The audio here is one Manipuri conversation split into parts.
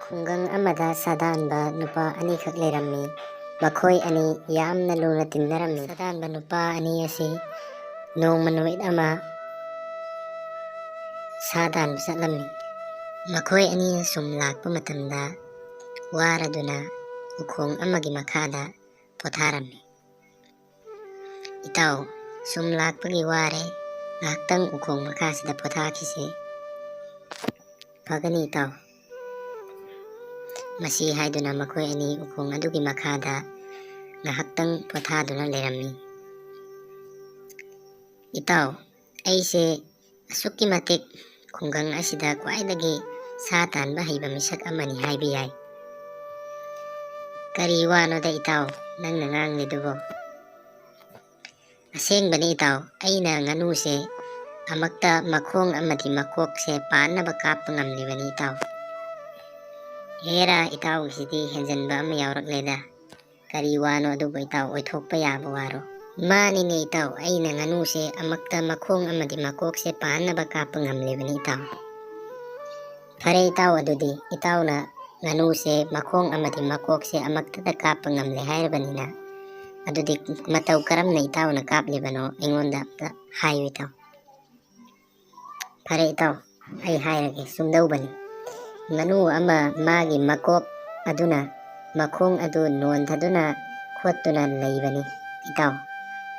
ꯈꯨꯡꯒꯪ ꯑꯃꯗ ꯁꯥꯗꯥꯟꯕ ꯅꯨꯄꯥ ꯑꯅꯤꯈꯛ ꯂꯩꯔꯝꯃꯤ꯫ ꯃꯈꯣꯏ ꯑꯅꯤ ꯌꯥꯝꯅ ꯂꯨꯅ ꯇꯤꯟꯅꯔꯝꯃꯤ꯫ ꯁꯥꯗꯥꯟꯕ ꯅꯨꯄꯥ ꯑꯅꯤ ꯑꯁꯤ ꯅꯣꯡꯃ ꯅꯨꯃꯤꯠ ꯑꯃ ꯁꯥ ꯇꯥꯟꯕ ꯆꯠꯂꯝꯃꯤ꯫ ꯃꯈꯣꯏ ꯑꯅꯤꯅ ꯁꯨꯝ ꯂꯥꯛꯄ ꯃꯇꯝꯗ ꯋꯥꯔꯗꯨꯅ ꯎꯈꯣꯡ ꯑꯃꯒꯤ ꯃꯈꯥꯗ ꯄꯣꯊꯥꯔꯝꯃꯤ꯫ "ꯏꯇꯥꯎ, ꯁꯨꯝ ꯂꯥꯛꯄꯒꯤ ꯋꯥꯔꯦ, ꯉꯥꯏꯍꯥꯛꯇꯪ ꯎꯈꯣꯡ ꯃꯈꯥꯁꯤꯗ ꯄꯣꯊꯥꯈꯤꯁꯤ꯫ "ꯐꯒꯅꯤ ꯏꯇꯥꯎ"꯫ ꯃꯁꯤ ꯍꯥꯏꯗꯨꯅ ꯃꯈꯣꯏ ꯑꯅꯤ ꯎꯈꯣꯡ ꯑꯗꯨꯒꯤ ꯃꯈꯥꯗ ꯉꯥꯏꯍꯥꯛꯇꯪ ꯄꯣꯊꯥꯗꯨꯅ ꯂꯩꯔꯝꯃꯤ꯫ "ꯏꯇꯥꯎ, ꯑꯩꯁꯦ ꯑꯁꯨꯛꯀꯤ ꯃꯇꯤꯛ ꯈꯨꯡꯒꯪ ꯑꯁꯤꯗ ꯈ꯭ꯋꯥꯏꯗꯒꯤ ꯁꯥ ꯇꯥꯟꯕ ꯍꯩꯕ ꯃꯤꯁꯛ ꯑꯃꯅꯤ ꯍꯥꯏꯕ ꯌꯥꯏ꯫ "ꯀꯔꯤ ꯋꯥꯅꯣꯗ ꯏꯇꯥꯎ ꯅꯪꯅ ꯉꯥꯡꯂꯤꯗꯨꯕꯣ? "ꯑꯁꯦꯡꯕꯅꯤ ꯏꯇꯥꯎ, ꯑꯩꯅ ꯉꯥꯅꯨꯁꯦ ꯑꯃꯛꯇ ꯃꯈꯣꯡ ꯑꯃꯗꯤ ꯃꯀꯣꯛꯁꯦ ꯄꯥꯟꯅꯕ ꯀꯥꯞꯄ ꯉꯝꯂꯤꯕꯅꯤ ꯏꯇꯥꯎ"꯫ "ꯍꯦꯔꯥ, ꯏꯇꯥꯎꯒꯤꯁꯤꯗꯤ ꯍꯦꯟꯖꯟꯕ ꯑꯃ ꯌꯥꯎꯔꯛꯂꯦꯗ꯫ ꯀꯔꯤ ꯋꯥꯅꯣ ꯑꯗꯨꯕꯨ ꯏꯇꯥꯎ, ꯑꯣꯏꯊꯣꯛꯄ ꯌꯥꯕ ꯋꯥꯔꯣ?" "ꯃꯥꯅꯤꯅꯦ ꯏꯇꯥꯎ, ꯑꯩꯅ ꯉꯥꯅꯨꯁꯦ ꯑꯃꯛꯇ ꯃꯈꯣꯡ ꯑꯃꯗꯤ ꯃꯀꯣꯛꯁꯦ ꯄꯥꯟꯅꯕ ꯀꯥꯞꯄ ꯉꯝꯂꯤꯕꯅꯤ ꯏꯇꯥꯎ"꯫ "ꯐꯔꯦ ꯏꯇꯥꯎ, ꯑꯗꯨꯗꯤ ꯏꯇꯥꯎꯅ ꯉꯥꯅꯨꯁꯦ ꯃꯈꯣꯡ ꯑꯃꯗꯤ ꯃꯀꯣꯛꯁꯦ ꯑꯃꯛꯇꯗ ꯀꯥꯞꯄ ꯉꯝꯂꯦ ꯍꯥꯏꯔꯕꯅꯤꯅ, ꯑꯗꯨꯗꯤ ꯃꯇꯧ ꯀꯔꯝꯅ ꯏꯇꯥꯎꯅ ꯀꯥꯞꯂꯤꯕꯅꯣ ꯑꯩꯉꯣꯟꯗ ꯑꯝꯇ ꯍꯥꯏꯌꯨ ꯏꯇꯥꯎ"꯫ "ꯐꯔꯦ ꯏꯇꯥꯎ, ꯑꯩ ꯍꯥꯏꯔꯒꯦ꯫ ꯁꯨꯝꯗꯧꯕꯅꯤ, ꯉꯥꯅꯨ ꯑꯃ ꯃꯥꯒꯤ ꯃꯀꯣꯛ ꯑꯗꯨꯅ ꯃꯈꯣꯡ ꯑꯗꯨ ꯅꯣꯟꯊꯗꯨꯅ ꯈꯣꯠꯇꯨꯅ ꯂꯩꯕꯅꯤ ꯏꯇꯥꯎ꯫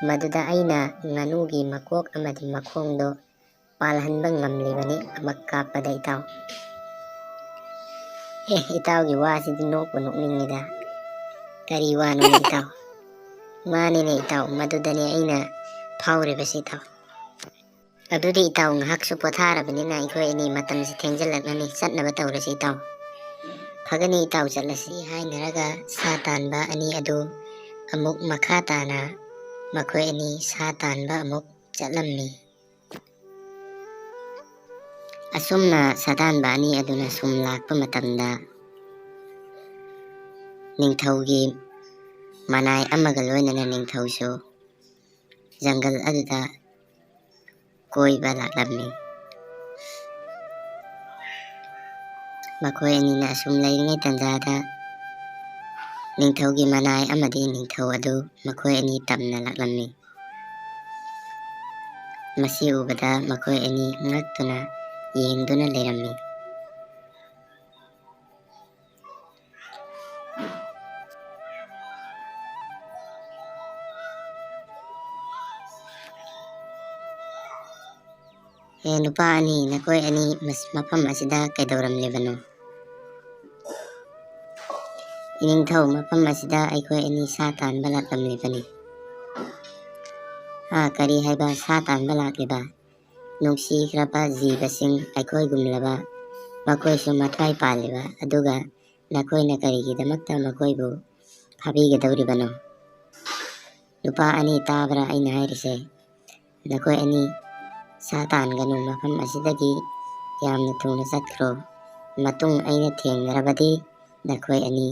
ꯃꯗꯨꯗ ꯑꯩꯅ ꯉꯥꯅꯨꯒꯤ ꯃꯀꯣꯛ ꯑꯃꯗꯤ ꯃꯈꯣꯡꯗꯣ ꯄꯥꯜꯍꯟꯕ ꯉꯝꯂꯤꯕꯅꯤ ꯑꯃꯛ ꯀꯥꯞꯄꯗ ꯏꯇꯥꯎ"꯫ "ꯏꯇꯥꯎꯒꯤ ꯋꯥꯁꯤꯗꯤ ꯅꯣꯛꯄꯨ ꯅꯣꯛꯅꯤꯡꯉꯤꯗ꯫ ꯀꯔꯤ ꯋꯥꯅꯣꯅꯦ ꯏꯇꯥꯎ"꯫ "ꯃꯥꯅꯤꯅꯦ ꯏꯇꯥꯎ, ꯃꯗꯨꯗꯅꯦ ꯑꯩꯅ ꯐꯥꯎꯔꯤꯕꯁꯤ ꯏꯇꯥꯎ"꯫ "ꯑꯗꯨꯗꯤ ꯏꯇꯥꯎ, ꯉꯥꯏꯍꯥꯛꯁꯨ ꯄꯣꯊꯥꯔꯕꯅꯤꯅ ꯑꯩꯈꯣꯏ ꯑꯅꯤ ꯃꯇꯝꯁꯤ ꯊꯦꯡꯖꯤꯜꯂꯛꯂꯅꯤ, ꯆꯠꯅꯕ ꯇꯧꯔꯁꯤ ꯏꯇꯥꯎ"꯫ "ꯐꯒꯅꯤ ꯏꯇꯥꯎ, ꯆꯠꯂꯁꯤ"꯫ ꯍꯥꯏꯅꯔꯒ ꯁꯥ ꯇꯥꯟꯕ ꯑꯅꯤ ꯑꯗꯨ ꯑꯃꯨꯛ ꯃꯈꯥ ꯇꯥꯅ ꯃꯈꯣꯏ ꯑꯅꯤ ꯁꯥ ꯇꯥꯟꯕ ꯑꯃꯨꯛ ꯆꯠꯂꯝꯃꯤ꯫ ꯑꯁꯨꯝꯅ ꯁꯥꯗꯥꯟꯕ ꯑꯅꯤ ꯑꯗꯨꯅ ꯁꯨꯝ ꯂꯥꯛꯄ ꯃꯇꯝꯗ ꯅꯤꯡꯊꯧꯒꯤ ꯃꯅꯥꯏ ꯑꯃꯒ ꯂꯣꯏꯅꯅ ꯅꯤꯡꯊꯧꯁꯨ ꯖꯪꯒꯜ ꯑꯗꯨꯗ ꯀꯣꯏꯕ ꯂꯥꯛꯂꯝꯃꯤ꯫ ꯃꯈꯣꯏ ꯑꯅꯤꯅ ꯑꯁꯨꯝ ꯂꯩꯔꯤꯉꯩ ꯇꯥꯟꯖꯥꯗ ꯅꯤꯡꯊꯧꯒꯤ ꯃꯅꯥꯏ ꯑꯃꯗꯤ ꯅꯤꯡꯊꯧ ꯑꯗꯨ ꯃꯈꯣꯏ ꯑꯅꯤ ꯇꯝꯅ ꯂꯥꯛꯂꯝꯃꯤ꯫ ꯃꯁꯤ ꯎꯕꯗ ꯃꯈꯣꯏ ꯑꯅꯤ ꯉꯛꯇꯨꯅ ꯌꯦꯡꯗꯨꯅ ꯂꯩꯔꯝꯃꯤ꯫ "ꯅꯨꯄꯥ ꯑꯅꯤ, ꯅꯈꯣꯏ ꯑꯅꯤ ꯃꯐꯝ ꯑꯁꯤꯗ ꯀꯩꯗꯧꯔꯝꯂꯤꯕꯅꯣ?" "ꯏꯅꯤꯡꯊꯧ, ꯃꯐꯝ ꯑꯁꯤꯗ ꯑꯩꯈꯣꯏ ꯑꯅꯤ ꯁꯥ ꯇꯥꯟꯕ ꯂꯥꯛꯂꯝꯂꯤꯕꯅꯤ"꯫ "ꯀꯔꯤ ꯍꯥꯏꯕ? ꯁꯥ ꯇꯥꯟꯕ ꯂꯥꯛꯂꯤꯕ? ꯅꯨꯡꯁꯤꯈ꯭ꯔꯕ ꯖꯤꯕꯁꯤꯡ ꯑꯩꯈꯣꯏꯒꯨꯝꯂꯕ ꯃꯈꯣꯏꯁꯨ ꯃꯊ꯭ꯋꯥꯏ ꯄꯥꯜꯂꯤꯕ, ꯑꯗꯨꯒ ꯅꯈꯣꯏꯅ ꯀꯔꯤꯒꯤꯗꯃꯛꯇ ꯃꯈꯣꯏꯕꯨ ꯐꯥꯕꯤꯒꯗꯧꯔꯤꯕꯅꯣ? ꯅꯨꯄꯥ ꯑꯅꯤ, ꯇꯥꯕ꯭ꯔꯥ ꯑꯩꯅ ꯍꯥꯏꯔꯤꯁꯦ? ꯅꯈꯣꯏ ꯑꯅꯤ ꯁꯥ ꯇꯥꯟꯒꯅꯨ, ꯃꯐꯝ ꯑꯁꯤꯗꯒꯤ ꯌꯥꯝꯅ ꯊꯨꯅ ꯆꯠꯈ꯭ꯔꯣ꯫ ꯃꯇꯨꯡ ꯑꯩꯅ ꯊꯦꯡꯅꯔꯕꯗꯤ ꯅꯈꯣꯏ ꯑꯅꯤ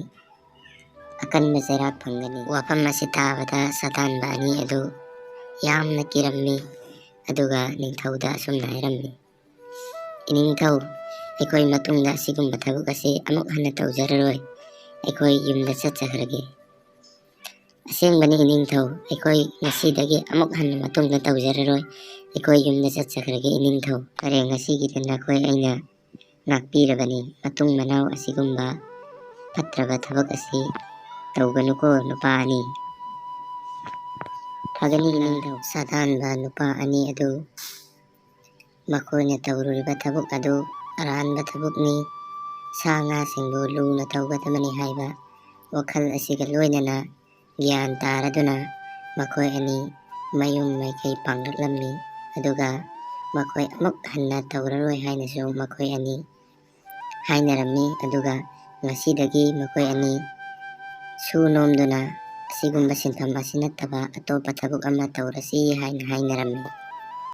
ꯑꯀꯟꯕ ꯆꯩꯔꯥꯛ ꯐꯪꯒꯅꯤ"꯫ ꯋꯥꯐꯝ ꯑꯁꯤ ꯇꯥꯕꯗ ꯁꯥꯗꯥꯟꯕ ꯑꯅꯤ ꯑꯗꯨ ꯌꯥꯝꯅ ꯀꯤꯔꯝꯃꯤ, ꯑꯗꯨꯒ ꯅꯤꯡꯊꯧꯗ ꯑꯁꯨꯝꯅ ꯍꯥꯏꯔꯝꯃꯤ꯫ "ꯏꯅꯤꯡꯊꯧ, ꯑꯩꯈꯣꯏ ꯃꯇꯨꯡꯗ ꯑꯁꯤꯒꯨꯝꯕ ꯊꯕꯛ ꯑꯁꯤ ꯑꯃꯨꯛ ꯍꯟꯅ ꯇꯧꯖꯔꯔꯣꯏ, ꯑꯩꯈꯣꯏ ꯌꯨꯝꯗ ꯆꯠꯆꯈ꯭ꯔꯒꯦ"꯫ "ꯑꯁꯦꯡꯕꯅꯤ ꯏꯅꯤꯡꯊꯧ, ꯑꯩꯈꯣꯏ ꯉꯁꯤꯗꯒꯤ ꯑꯃꯨꯛ ꯍꯟꯅ ꯃꯇꯨꯡꯗ ꯇꯧꯖꯔꯔꯣꯏ, ꯑꯩꯈꯣꯏ ꯌꯨꯝꯗ ꯆꯠꯆꯈ꯭ꯔꯒꯦ ꯏꯅꯤꯡꯊꯧ"꯫ "ꯐꯔꯦ, ꯉꯁꯤꯒꯤꯗꯤ ꯅꯈꯣꯏ ꯑꯩꯅ ꯉꯥꯛꯄꯤꯔꯕꯅꯤ, ꯃꯇꯨꯡ ꯃꯅꯥꯎ ꯑꯁꯤꯒꯨꯝꯕ ꯐꯠꯇ꯭ꯔꯕ ꯊꯕꯛ ꯑꯁꯤ ꯇꯧꯒꯅꯨꯀꯣ ꯅꯨꯄꯥ ꯑꯅꯤ"꯫ "ꯐꯒꯅꯤ ꯏꯅꯤꯡꯊꯧ"꯫ ꯁꯥꯗꯥꯟꯕ ꯅꯨꯄꯥ ꯑꯅꯤ ꯑꯗꯨ ꯃꯈꯣꯏꯅ ꯇꯧꯔꯨꯔꯤꯕ ꯊꯕꯛ ꯑꯗꯨ ꯑꯔꯥꯟꯕ ꯊꯕꯛꯅꯤ, ꯁꯥ ꯉꯥꯁꯤꯡꯕꯨ ꯂꯨꯅ ꯇꯧꯒꯗꯕꯅꯤ ꯍꯥꯏꯕ ꯋꯥꯈꯜ ꯑꯁꯤꯒ ꯂꯣꯏꯅꯅ ꯒ꯭ꯌꯥꯟ ꯇꯥꯔꯗꯨꯅ ꯃꯈꯣꯏ ꯑꯅꯤ ꯃꯌꯨꯝ ꯃꯥꯏꯀꯩ ꯄꯥꯡꯂꯛꯂꯝꯃꯤ, ꯑꯗꯨꯒ ꯃꯈꯣꯏ ꯑꯃꯨꯛ ꯍꯟꯅ ꯇꯧꯔꯔꯣꯏ ꯍꯥꯏꯅꯁꯨ ꯃꯈꯣꯏ ꯑꯅꯤ ꯍꯥꯏꯅꯔꯝꯃꯤ, ꯑꯗꯨꯒ ꯉꯁꯤꯗꯒꯤ ꯃꯈꯣꯏ ꯑꯅꯤ ꯁꯨ ꯅꯣꯝꯗꯨꯅ ꯑꯁꯤꯒꯨꯝꯕ ꯁꯤꯟꯐꯝ ꯑꯁꯤ ꯅꯠꯇꯕ ꯑꯇꯣꯞꯄ ꯊꯕꯛ ꯑꯃ ꯇꯧꯔꯁꯤ ꯍꯥꯏꯅ ꯍꯥꯏꯅꯔꯝꯃꯤ꯫